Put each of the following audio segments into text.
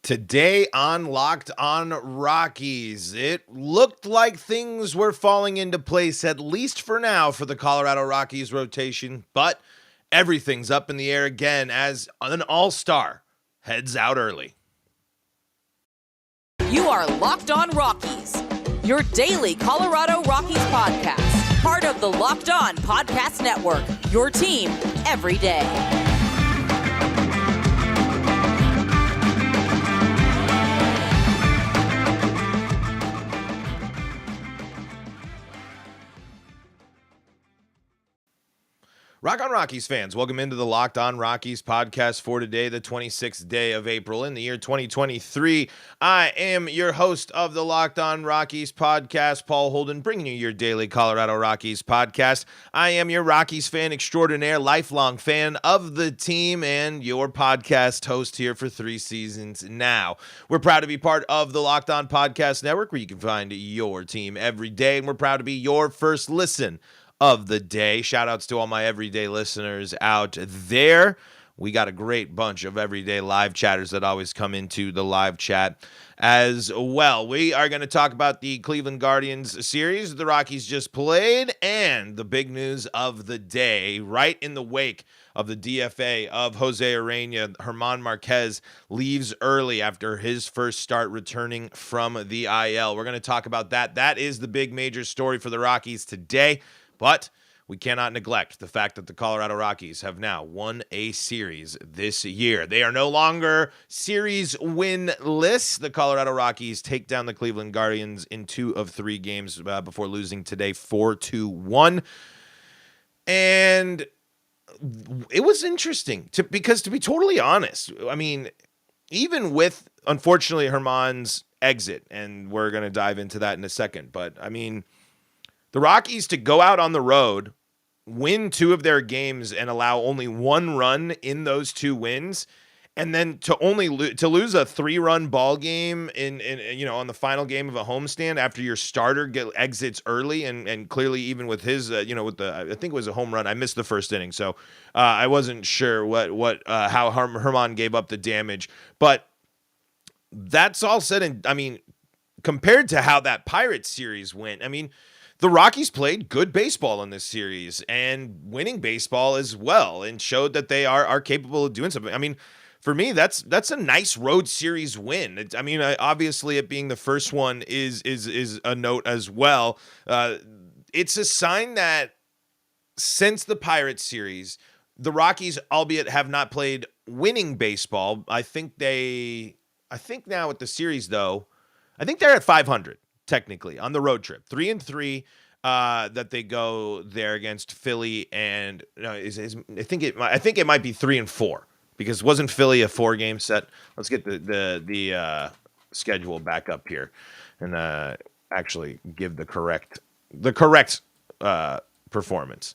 Today on Locked on Rockies, it looked like things were falling into place, at least for now, for the Colorado Rockies rotation, but everything's up in the air again as an all-star heads out early. You are Locked on Rockies, your daily Colorado Rockies podcast, part of the Locked on Podcast Network, your team every day. Rock on Rockies fans, welcome into the Locked on Rockies podcast for today, the 26th day of April in the year 2023. I am your host of the Locked on Rockies podcast, Paul Holden, bringing you your daily Colorado Rockies podcast. I am your Rockies fan extraordinaire, lifelong fan of the team, and your podcast host here for 3 seasons now. We're proud to be part of the Locked on Podcast Network, where you can find your team every day, and we're proud to be your first listen of the day. Shout outs to all my everyday listeners out there. We got a great bunch of everyday live chatters that always come into the live chat as well. We are going to talk about the Cleveland Guardians series the Rockies just played and the big news of the day right in the wake of the DFA of Jose Urena. Germán Márquez leaves early after his first start returning from the IL. We're going to talk about that. That is the big major story for the Rockies today. But we cannot neglect the fact that the Colorado Rockies have now won a series this year. They are no longer series winless. The Colorado Rockies take down the Cleveland Guardians in 2 of 3 games before losing today 4-1. And it was interesting because to be totally honest, I mean, even with, unfortunately, Germán's exit, and we're going to dive into that in a second, but I mean, the Rockies to go out on the road, win 2 of their games, and allow only 1 run in those 2 wins, and then to only to lose a 3-run ball game in on the final game of a homestand after your starter exits early, and clearly even with his I think it was a home run. I missed the first inning, so I wasn't sure how Germán gave up the damage, but that's all said, and I mean, compared to how that Pirates series went, I mean, the Rockies played good baseball in this series and winning baseball as well, and showed that they are capable of doing something. I mean, for me, that's a nice road series win. Obviously, it being the first one is a note as well. It's a sign that since the Pirates series, the Rockies, albeit have not played winning baseball, I think now with the series though, I think they're at 500. Technically on the road trip, 3-3 that they go there against Philly, and I think it might be 3-4 because wasn't Philly a 4-game set? Let's get the schedule back up here and actually give the correct performance.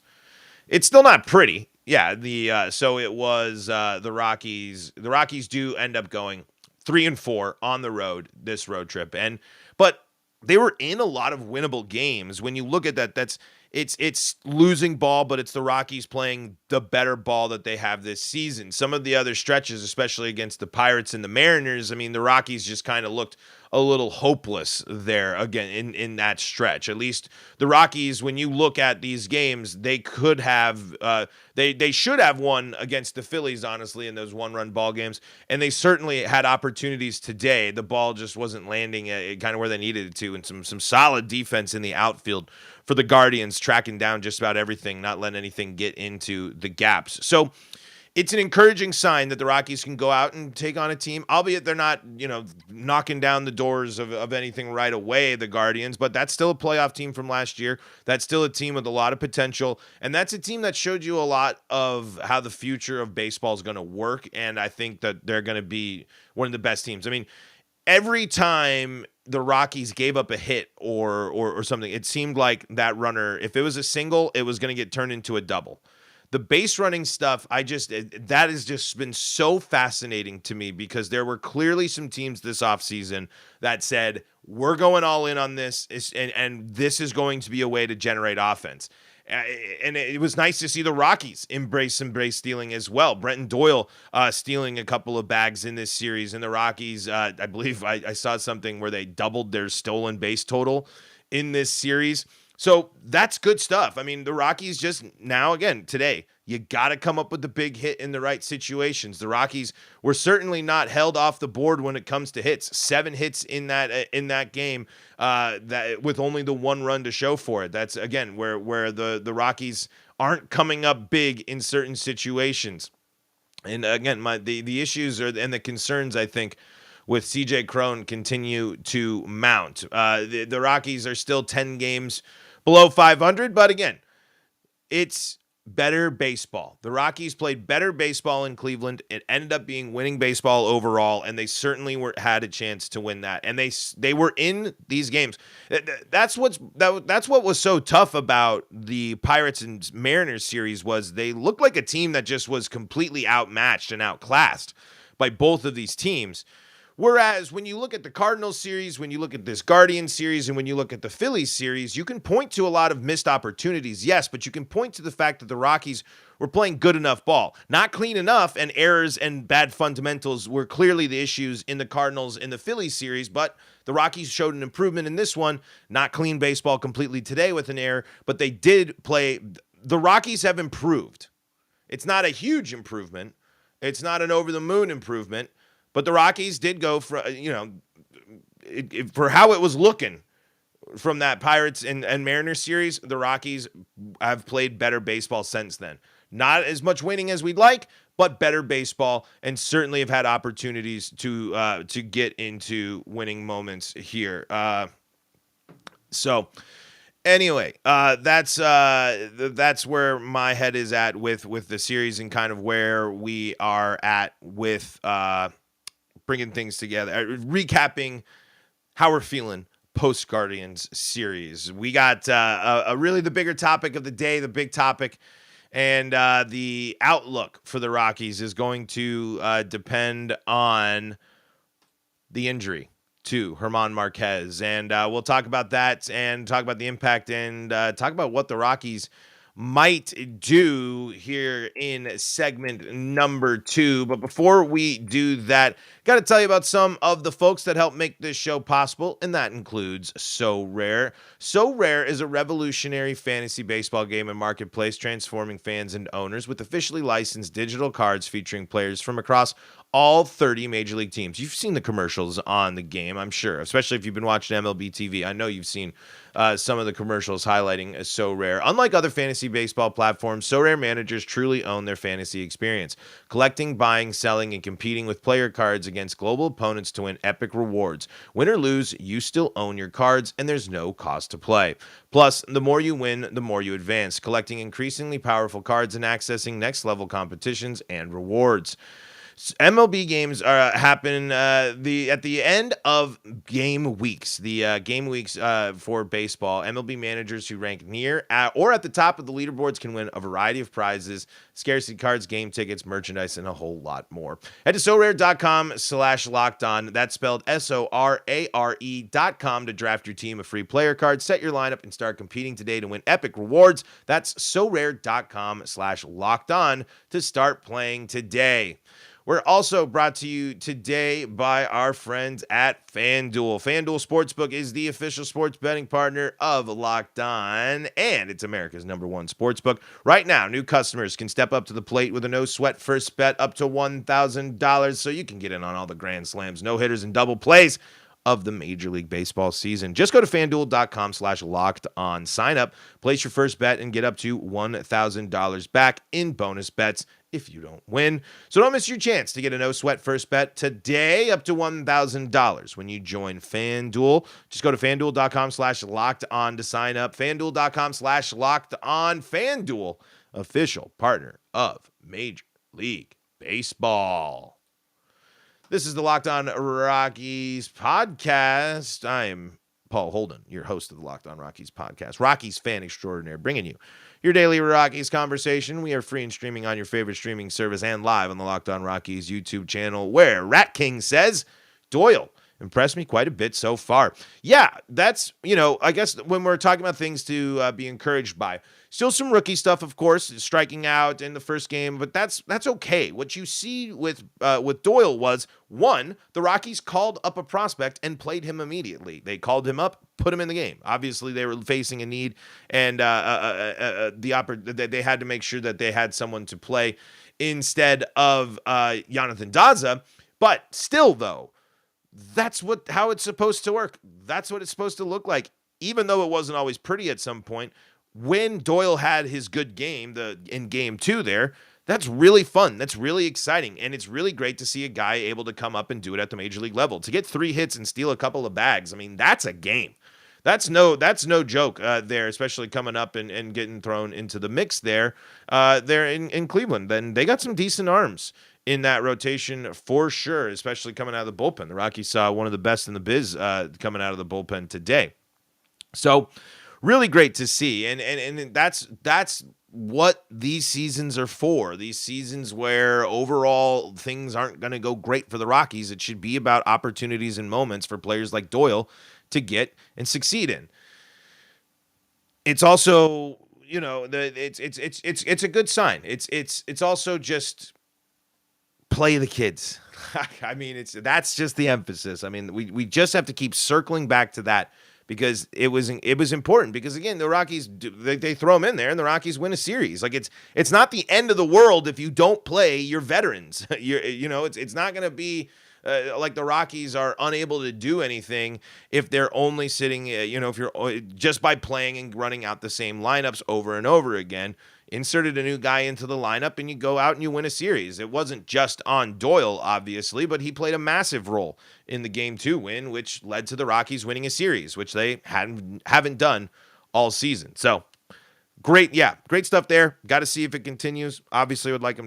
It's still not pretty. Yeah, so it was the Rockies. The Rockies do end up going 3-4 on the road this road trip, but they were in a lot of winnable games. When you look at that, it's losing ball, but it's the Rockies playing the better ball that they have this season. Some of the other stretches, especially against the Pirates and the Mariners, I mean, the Rockies just kind of looked a little hopeless there again in that stretch. At least the Rockies, when you look at these games, they could have they should have won against the Phillies, honestly, in those 1-run ball games, and they certainly had opportunities today. The ball just wasn't landing kind of where they needed it to, and some solid defense in the outfield for the Guardians, tracking down just about everything, not letting anything get into the gaps. So it's an encouraging sign that the Rockies can go out and take on a team, albeit they're not, knocking down the doors of anything right away, the Guardians, but that's still a playoff team from last year. That's still a team with a lot of potential, and that's a team that showed you a lot of how the future of baseball is going to work, and I think that they're going to be one of the best teams. I mean, every time the Rockies gave up a hit or something, it seemed like that runner, if it was a single, it was going to get turned into a double. The base running stuff, that has just been so fascinating to me because there were clearly some teams this offseason that said, we're going all in on this, and this is going to be a way to generate offense. And it was nice to see the Rockies embrace stealing as well. Brenton Doyle stealing a couple of bags in this series, and the Rockies, I believe I saw something where they doubled their stolen base total in this series. So that's good stuff. I mean, the Rockies just now, again, today, you got to come up with the big hit in the right situations. The Rockies were certainly not held off the board when it comes to hits. 7 hits in that game, that with only the 1 run to show for it. That's, again, where the Rockies aren't coming up big in certain situations. And again, the issues and the concerns, I think, with CJ Cron continue to mount. The Rockies are still 10 games below 500, but again, it's better baseball. The Rockies played better baseball in Cleveland. It ended up being winning baseball overall, and they certainly had a chance to win that. And they were in these games. That's what was so tough about the Pirates and Mariners series was they looked like a team that just was completely outmatched and outclassed by both of these teams. Whereas when you look at the Cardinals series, when you look at this Guardians series, and when you look at the Phillies series, you can point to a lot of missed opportunities, yes, but you can point to the fact that the Rockies were playing good enough ball. Not clean enough, and errors and bad fundamentals were clearly the issues in the Cardinals and the Phillies series, but the Rockies showed an improvement in this one. Not clean baseball completely today with an error, but they did play. The Rockies have improved. It's not a huge improvement. It's not an over-the-moon improvement. But the Rockies did go for, for how it was looking from that Pirates and Mariners series. The Rockies have played better baseball since then. Not as much winning as we'd like, but better baseball, and certainly have had opportunities to get into winning moments here. So anyway, that's where my head is at with the series and kind of where we are at with bringing things together, recapping how we're feeling post Guardians series. We got really the bigger topic of the day, the big topic, and the outlook for the Rockies is going to depend on the injury to Germán Márquez. And we'll talk about that and talk about the impact and talk about what the Rockies might do here in segment number 2. But before we do that, got to tell you about some of the folks that help make this show possible, and that includes So Rare. So Rare is a revolutionary fantasy baseball game and marketplace transforming fans and owners with officially licensed digital cards featuring players from across all 30 major league teams. You've seen the commercials on the game, I'm sure, especially if you've been watching MLB TV. I know you've seen some of the commercials highlighting So Rare. Unlike other fantasy baseball platforms, So Rare managers truly own their fantasy experience, collecting, buying, selling, and competing with player cards against global opponents to win epic rewards. Win or lose, you still own your cards, and there's no cost to play. Plus, the more you win, the more you advance, collecting increasingly powerful cards and accessing next-level competitions and rewards. MLB games happen at the end of game weeks. The game weeks for baseball, MLB managers who rank near or at the top of the leaderboards can win a variety of prizes, scarcity cards, game tickets, merchandise, and a whole lot more. Head to sorare.com/lockedon. That's spelled SORARE.com to draft your team a free player card, set your lineup, and start competing today to win epic rewards. That's sorare.com/lockedon to start playing today. We're also brought to you today by our friends at FanDuel. FanDuel Sportsbook is the official sports betting partner of Locked On, and it's America's #1 sportsbook. Right now, new customers can step up to the plate with a no-sweat first bet up to $1,000, so you can get in on all the grand slams, no-hitters, and double plays of the Major League Baseball season. Just go to FanDuel.com/lockedon. Sign up, place your first bet, and get up to $1,000 back in bonus bets if you don't win. So don't miss your chance to get a no-sweat first bet today up to $1,000 when you join FanDuel. Just go to FanDuel.com/lockedon to sign up. FanDuel.com/lockedon. FanDuel, official partner of Major League Baseball. This is the Locked On Rockies podcast. I am Paul Holden, your host of the Locked On Rockies podcast, Rockies fan extraordinaire, bringing you your daily Rockies conversation. We are free and streaming on your favorite streaming service and live on the Locked On Rockies YouTube channel, where Rat King says, Doyle impressed me quite a bit so far. Yeah, that's, I guess when we're talking about things to be encouraged by, Still some rookie stuff, of course, striking out in the first game, but that's okay. What you see with Doyle was, one, the Rockies called up a prospect and played him immediately. They called him up, put him in the game. Obviously, they were facing a need, and they had to make sure that they had someone to play instead of Jonathan Daza. But still, though, that's how it's supposed to work. That's what it's supposed to look like, even though it wasn't always pretty at some point. When Doyle had his good game, in game 2 there, that's really fun. That's really exciting. And it's really great to see a guy able to come up and do it at the major league level. To get 3 hits and steal a couple of bags, I mean, that's a game. That's no joke there, especially coming up and getting thrown into the mix there in Cleveland. Then they got some decent arms in that rotation for sure, especially coming out of the bullpen. The Rockies saw one of the best in the biz coming out of the bullpen today. So really great to see. And that's what these seasons are for. These seasons where overall things aren't going to go great for the Rockies. It should be about opportunities and moments for players like Doyle to get and succeed in. It's also, it's a good sign. It's also just play the kids. I mean, that's just the emphasis. I mean, we just have to keep circling back to that, because it was important, because again, the Rockies, they throw them in there and the Rockies win a series. Like it's not the end of the world if you don't play your veterans. It's not going to be like the Rockies are unable to do anything if they're only sitting, if you're just by playing and running out the same lineups over and over again. Inserted a new guy into the lineup and you go out and you win a series. It wasn't just on Doyle, obviously, but he played a massive role in the Game 2 win, which led to the Rockies winning a series, which they haven't done all season. So great stuff there. Got to see if it continues. Obviously, would like him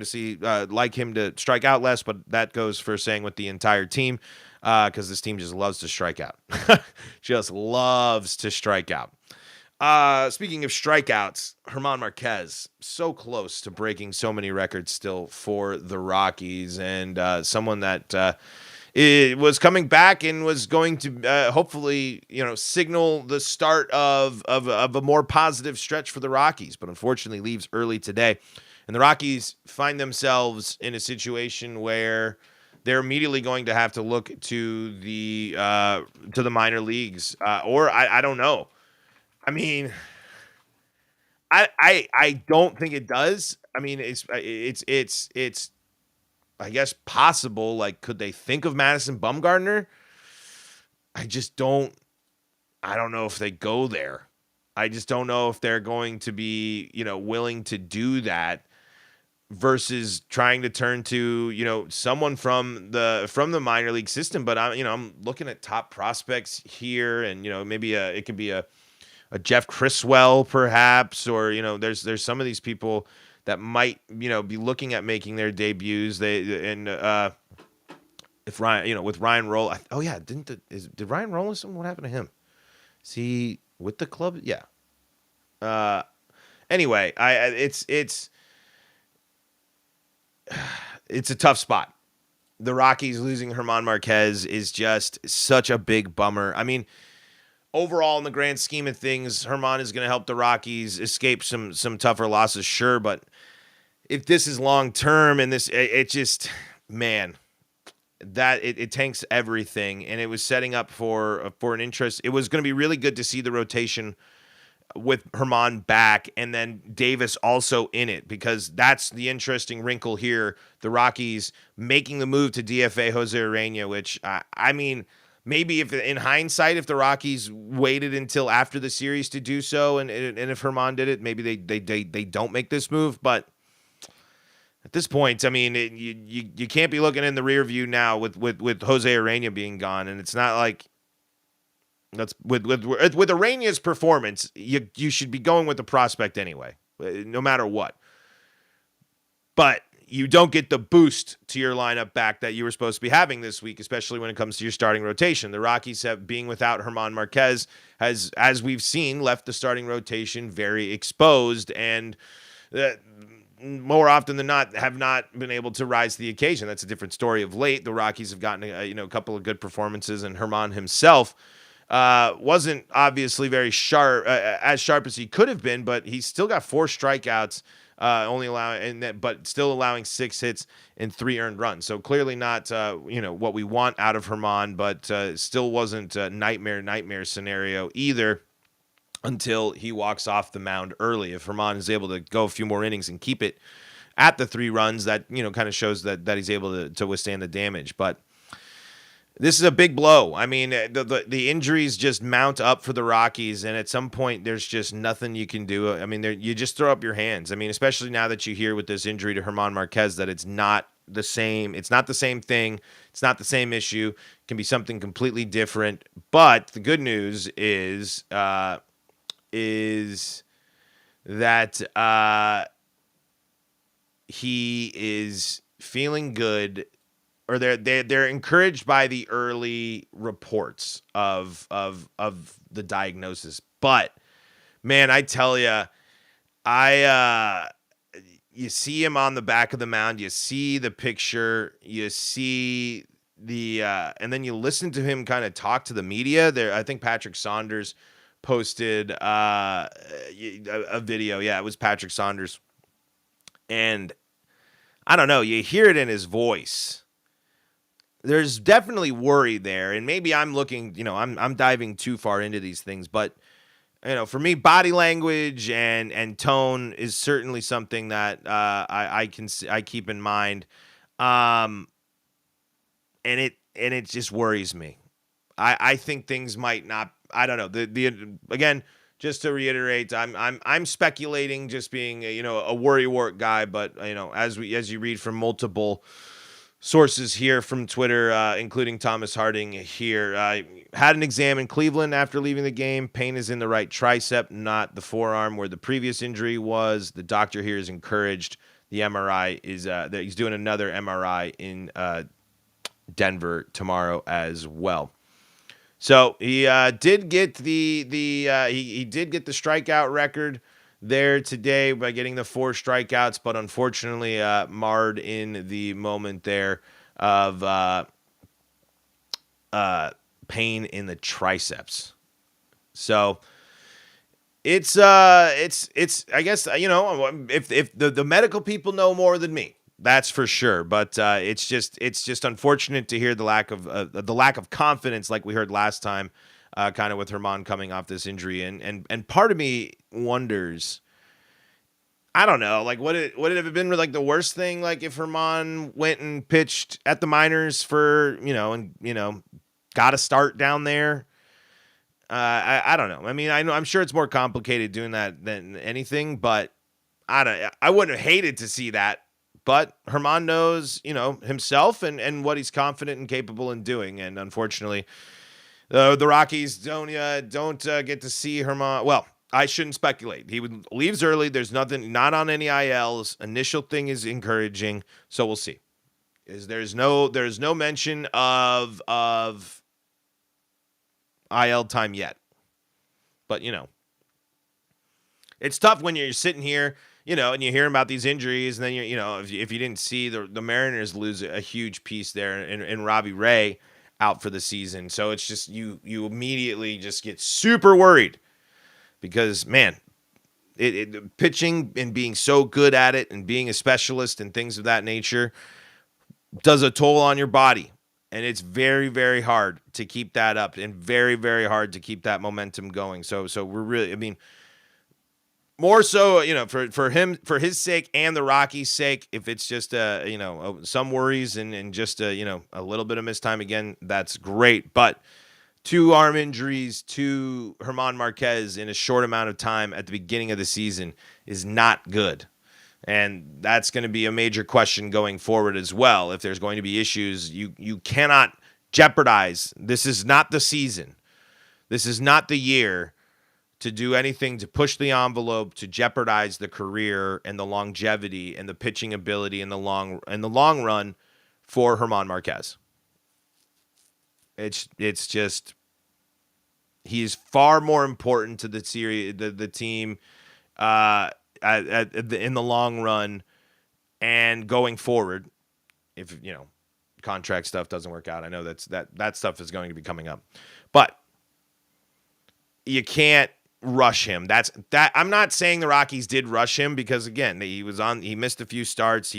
to strike out less, but that goes for saying with the entire team, because this team just loves to strike out. Just loves to strike out. Speaking of strikeouts, Germán Márquez, so close to breaking so many records still for the Rockies, and someone that it was coming back and was going to hopefully, signal the start of a more positive stretch for the Rockies, but unfortunately leaves early today. And the Rockies find themselves in a situation where they're immediately going to have to look to the minor leagues, or I don't know. I mean, I don't think it does. I mean, it's I guess possible. Like, could they think of Madison Bumgarner? I don't know if they go there. I just don't know if they're going to be, willing to do that versus trying to turn to, someone from the minor league system. But I'm looking at top prospects here, and maybe it could be a Jeff Criswell perhaps, or there's some of these people that might be looking at making their debuts. If Ryan with Ryan Roll, did Ryan Roll, what happened to him? Is he with the club? Yeah. Anyway, it's a tough spot. The Rockies losing Germán Márquez is just such a big bummer. I mean, overall, in the grand scheme of things, Germán is going to help the Rockies escape some tougher losses, sure. But if this is long term and it just, man, that it tanks everything. And it was setting up for an interest. It was going to be really good to see the rotation with Germán back and then Davis also in it, because that's the interesting wrinkle here. The Rockies making the move to DFA Jose Urena, which I mean, maybe if in hindsight, if the Rockies waited until after the series to do so, and if Germán did it, maybe they don't make this move. But at this point, I mean, you can't be looking in the rear view now with Jose Urena being gone, and it's not like that's with Urena's performance, you should be going with the prospect anyway, no matter what. But you don't get the boost to your lineup back that you were supposed to be having this week, especially when it comes to your starting rotation. The Rockies being without Germán Márquez has, as we've seen, left the starting rotation very exposed, and more often than not have not been able to rise to the occasion. That's a different story of late. The Rockies have gotten a couple of good performances, and Germán himself Wasn't obviously very sharp, as sharp as he could have been, but he's still got 4 strikeouts, but still allowing 6 hits and 3 earned runs. So clearly not, what we want out of Germán, but still wasn't a nightmare scenario either until he walks off the mound early. If Germán is able to go a few more innings and keep it at the 3 runs, that, kind of shows that he's able to withstand the damage. But this is a big blow. I mean, the injuries just mount up for the Rockies, and at some point, there's just nothing you can do. I mean, you just throw up your hands. I mean, especially now that you hear with this injury to Germán Márquez that it's not the same. It's not the same thing. It's not the same issue. It can be something completely different. But the good news is that he is feeling good, or they're encouraged by the early reports of the diagnosis. But man, I tell you, you see him on the back of the mound, you see the picture, you see and then you listen to him kind of talk to the media. There, I think Patrick Saunders posted a video. Yeah, it was Patrick Saunders, and I don't know, you hear it in his voice. There's definitely worry there, and maybe I'm looking, I'm diving too far into these things, but for me, body language and tone is certainly something that I keep in mind, and it just worries me. I think things might not. I don't know. Again, just to reiterate, I'm speculating, just being a worrywart guy, but as you read from multiple sources here from Twitter, including Thomas Harding here, had an exam in Cleveland after leaving the game. Pain is in the right tricep, not the forearm where the previous injury was. The doctor here is encouraged. The MRI is that he's doing another MRI in Denver tomorrow as well. So he did get he did get the strikeout record there today by getting the 4 strikeouts, but unfortunately marred in the moment there of pain in the triceps. So it's I guess if the medical people know more than me, that's for sure. But it's just unfortunate to hear the lack of confidence, like we heard last time, kind of with Germán coming off this injury, and part of me wonders, I don't know, like would it have been like the worst thing, like if Germán went and pitched at the minors for got a start down there. I don't know. I mean, I'm sure it's more complicated doing that than anything, but I wouldn't have hated to see that. But Germán knows, himself and what he's confident and capable in doing. And unfortunately, the Rockies don't get to see Germán. Well, I shouldn't speculate. He leaves early. There's nothing, not on any ILs. Initial thing is encouraging, so we'll see. There's no mention of IL time yet. But it's tough when you're sitting here, and you hear about these injuries, and then if you didn't see the Mariners lose a huge piece there in Robbie Ray out for the season. So it's just you immediately just get super worried because, man, it pitching and being so good at it and being a specialist and things of that nature does a toll on your body. And it's very, very hard to keep that up and very, very hard to keep that momentum going. So we're really, more so, for him, for his sake and the Rockies' sake, if it's just, some worries and just, a little bit of missed time again, that's great. But 2 arm injuries to Germán Márquez in a short amount of time at the beginning of the season is not good. And that's going to be a major question going forward as well. If there's going to be issues, you cannot jeopardize. This is not the season. This is not the year to do anything to push the envelope, to jeopardize the career and the longevity and the pitching ability in the long run for Germán Márquez. It's just, he's far more important to the series, the team, in the long run and going forward. If contract stuff doesn't work out, I know that stuff is going to be coming up, but you can't rush him. I'm not saying the Rockies did rush him because again, he missed a few starts.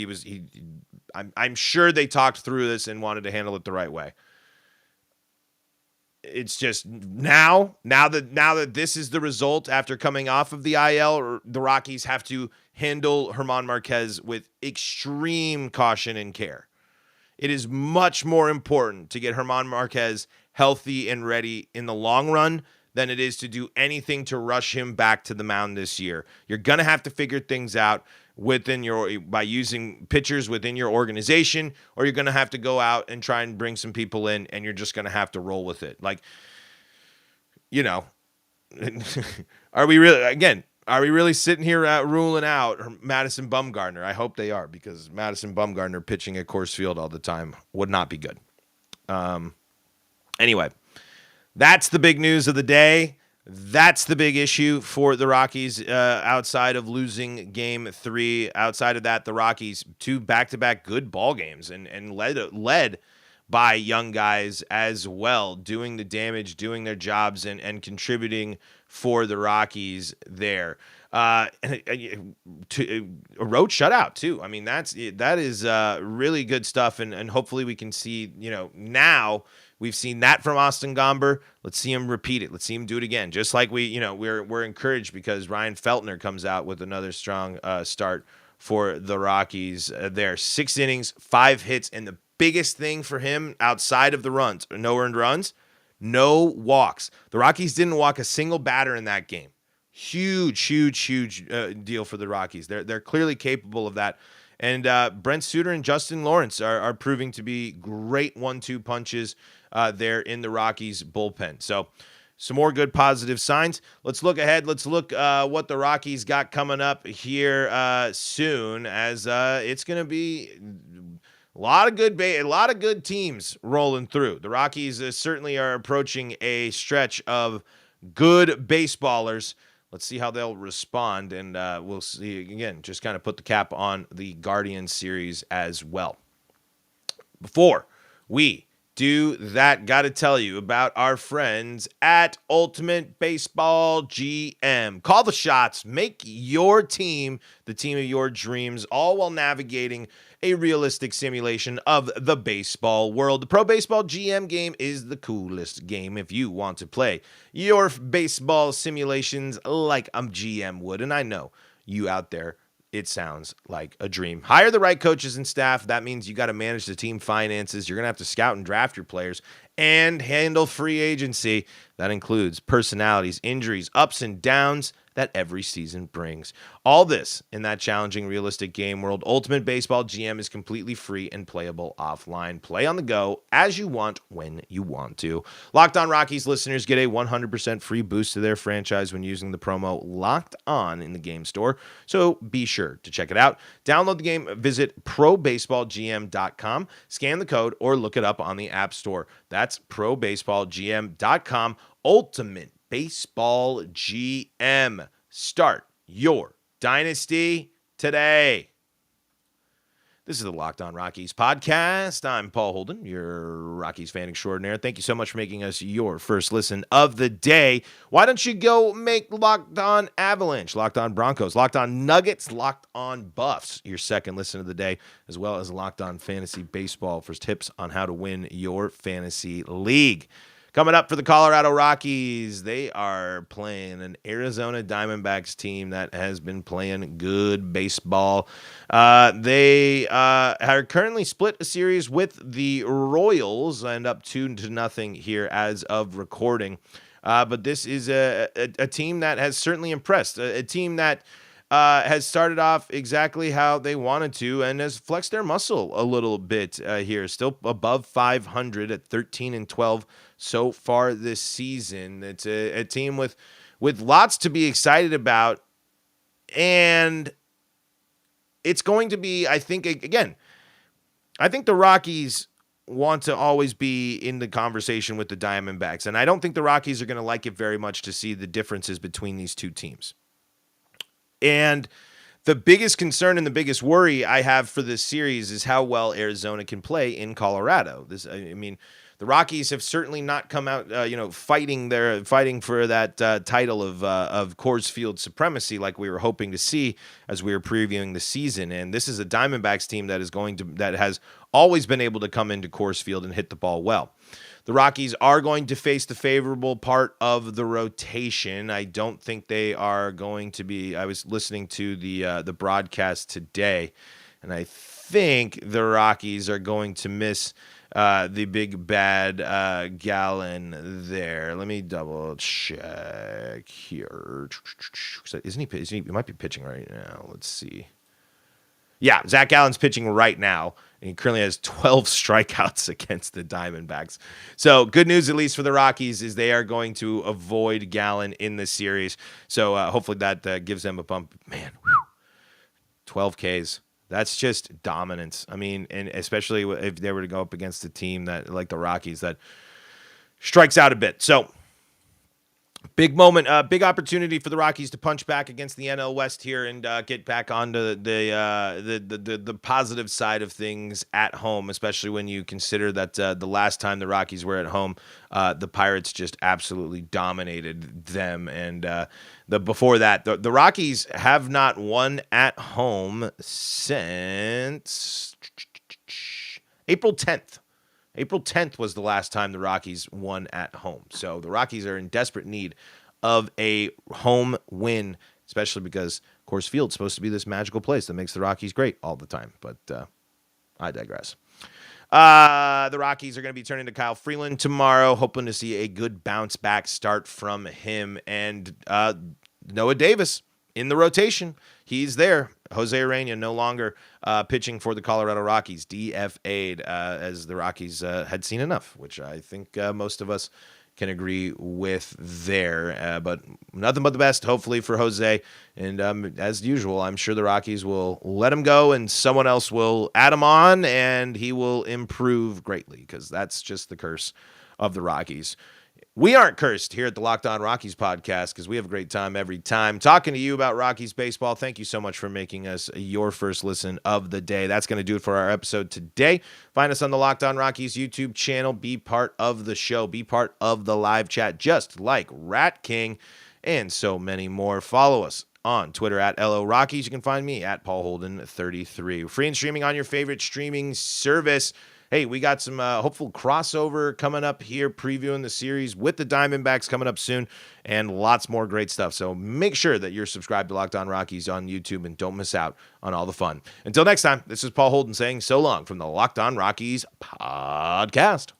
I'm sure they talked through this and wanted to handle it the right way. It's just now that this is the result after coming off of the IL, the Rockies have to handle Germán Márquez with extreme caution and care. It is much more important to get Germán Márquez healthy and ready in the long run than it is to do anything to rush him back to the mound this year. You're going to have to figure things out by using pitchers within your organization, or you're going to have to go out and try and bring some people in, and you're just going to have to roll with it. Like, are we really sitting here ruling out Madison Bumgarner? I hope they are, because Madison Bumgarner pitching at Coors Field all the time would not be good. Anyway, that's the big news of the day. That's the big issue for the Rockies outside of losing Game 3. Outside of that, the Rockies, 2 back-to-back good ball games and led by young guys as well, doing the damage, doing their jobs, and contributing for the Rockies there. And a road shutout too. I mean, that is really good stuff, and hopefully we can see, now we've seen that from Austin Gomber. Let's see him repeat it. Let's see him do it again. Just like we're encouraged because Ryan Feltner comes out with another strong start for the Rockies. There, 6 innings, 5 hits, and the biggest thing for him outside of the runs, no earned runs, no walks. The Rockies didn't walk a single batter in that game. Huge deal for the Rockies. They're clearly capable of that. And Brent Suter and Justin Lawrence are proving to be great 1-2 punches there in the Rockies bullpen. So some more good positive signs. Let's look ahead. Let's look what the Rockies got coming up here soon, as it's going to be a lot of good teams rolling through. The Rockies certainly are approaching a stretch of good baseballers. Let's see how they'll respond, and we'll see, again, just kind of put the cap on the Guardians series as well. Before we do that, got to tell you about our friends at Ultimate Baseball GM. Call the shots, make your team the team of your dreams, all while navigating a realistic simulation of the baseball world. The Pro Baseball GM game is the coolest game if you want to play your baseball simulations like a GM would. And I know you out there, it sounds like a dream. Hire the right coaches and staff. That means you got to manage the team finances. You're going to have to scout and draft your players and handle free agency. That includes personalities, injuries, ups and downs that every season brings. All this in that challenging, realistic game world. Ultimate Baseball GM is completely free and playable offline. Play on the go as you want, when you want to. Locked On Rockies listeners get a 100% free boost to their franchise when using the promo Locked On in the game store. So be sure to check it out. Download the game, visit probaseballgm.com, scan the code, or look it up on the App Store. That's probaseballgm.com. Ultimate Baseball GM. Start your dynasty today. This is the Locked On Rockies podcast. I'm Paul Holden, your Rockies fan extraordinaire. Thank you so much for making us your first listen of the day. Why don't you go make Locked On Avalanche, Locked On Broncos, Locked On Nuggets, Locked On Buffs your second listen of the day, as well as Locked On Fantasy Baseball for tips on how to win your fantasy league. Coming up for the Colorado Rockies, they are playing an Arizona Diamondbacks team that has been playing good baseball. They are currently split a series with the Royals and up 2-0 here as of recording. But this is a team that has certainly impressed, a team that has started off exactly how they wanted to and has flexed their muscle a little bit here. Still above 500 at 13-12 so far this season. It's a team with lots to be excited about, and it's going to be, I think the Rockies want to always be in the conversation with the Diamondbacks, and I don't think the Rockies are going to like it very much to see the differences between these two teams. And The biggest concern and the biggest worry I have for this series is how well Arizona can play in Colorado. The Rockies have certainly not come out, fighting for that title of Coors Field supremacy like we were hoping to see as we were previewing the season. And this is a Diamondbacks team that has always been able to come into Coors Field and hit the ball well. The Rockies are going to face the favorable part of the rotation. I don't think they are going to be. I was listening to the broadcast today, and I think the Rockies are going to miss the big bad Gallen there. Let me double check here. Isn't he? He might be pitching right now. Let's see. Yeah, Zach Gallen's pitching right now, and he currently has 12 strikeouts against the Diamondbacks. So good news, at least for the Rockies, is they are going to avoid Gallen in this series. So hopefully that gives them a bump. Man, 12 Ks. That's just dominance. I mean, and especially if they were to go up against a team that like the Rockies that strikes out a bit. So big moment, big opportunity for the Rockies to punch back against the NL West here and get back onto the positive side of things at home, especially when you consider that the last time the Rockies were at home, the Pirates just absolutely dominated them. And before that, the Rockies have not won at home since April 10th. April 10th was the last time the Rockies won at home. So the Rockies are in desperate need of a home win, especially because Coors Field is supposed to be this magical place that makes the Rockies great all the time. But I digress. The Rockies are going to be turning to Kyle Freeland tomorrow, hoping to see a good bounce back start from him. And Noah Davis in the rotation. He's there. Jose Urena no longer pitching for the Colorado Rockies, DFA'd, as the Rockies had seen enough, which I think most of us can agree with there. But nothing but the best, hopefully, for Jose. And as usual, I'm sure the Rockies will let him go and someone else will add him on, and he will improve greatly because that's just the curse of the Rockies. We aren't cursed here at the Locked On Rockies podcast because we have a great time every time talking to you about Rockies baseball. Thank you so much for making us your first listen of the day. That's going to do it for our episode today. Find us on the Locked On Rockies YouTube channel. Be part of the show. Be part of the live chat, just like Rat King and so many more. Follow us on Twitter at LO Rockies. You can find me at Paul Holden 33. Free and streaming on your favorite streaming service. Hey, we got some hopeful crossover coming up here, previewing the series with the Diamondbacks coming up soon, and lots more great stuff. So make sure that you're subscribed to Locked On Rockies on YouTube and don't miss out on all the fun. Until next time, this is Paul Holden saying so long from the Locked On Rockies podcast.